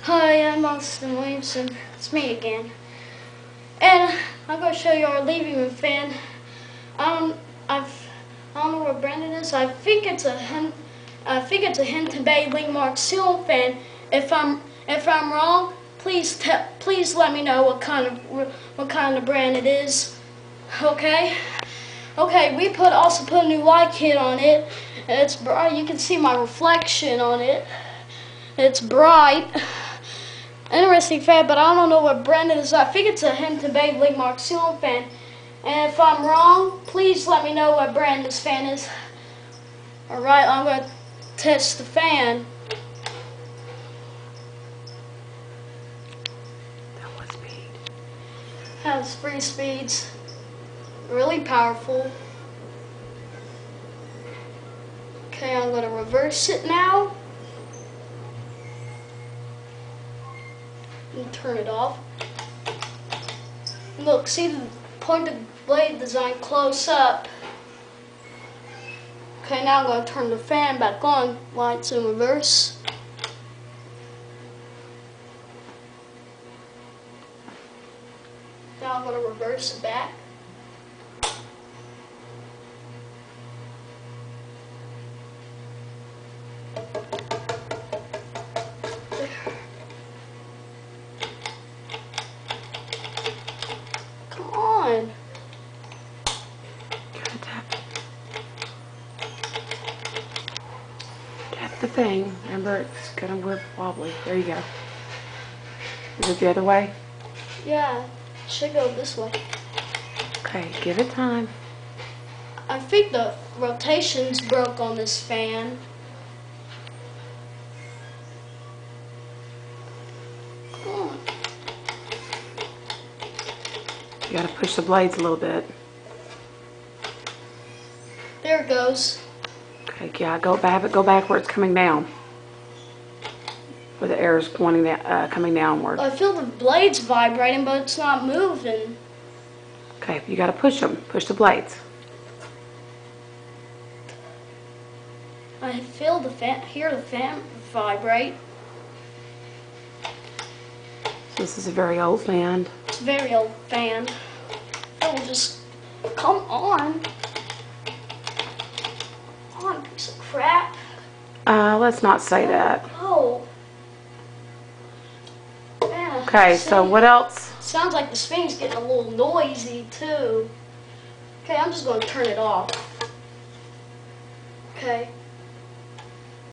Hi, I'm Austin Williamson. It's me again. And I'm going to show you our living room fan. I don't know where Brandon is. I think it's a Hinton Bay Lingmark ceiling fan. If I'm wrong, please let me know what kind of brand it is. Okay. Okay, we also put a new light kit on it. It's bright. You can see my reflection on it. It's bright. Interesting fan, but I don't know what brand it is. I think it's a Hinton Bay Lingmark ceiling fan. And if I'm wrong, please let me know what brand this fan is. Alright, I'm going to test the fan. That was speed. Has 3 speeds. Really powerful. Okay, I'm going to reverse it now. And turn it off. Look, see the pointed blade design close up. Okay, now I'm going to turn the fan back on. Lights in reverse. Now I'm going to reverse it back. Come on. Tap the thing. Remember, it's gonna whip wobbly. There you go. Is it the other way? Yeah, it should go this way. Okay, give it time. I think the rotations broke on this fan. Come on. You gotta push the blades a little bit. There it goes. Okay, yeah, go back where it's coming down. Where the air is pointing that, coming downward. I feel the blades vibrating, but it's not moving. Okay, you gotta push them. Push the blades. I feel hear the fan vibrate. This is a very old fan. It's a very old fan. Oh, just come on. Come on, piece of crap. Let's not say that. Oh. Man, Okay, so what else? Sounds like this thing's getting a little noisy too. Okay, I'm just going to turn it off. Okay.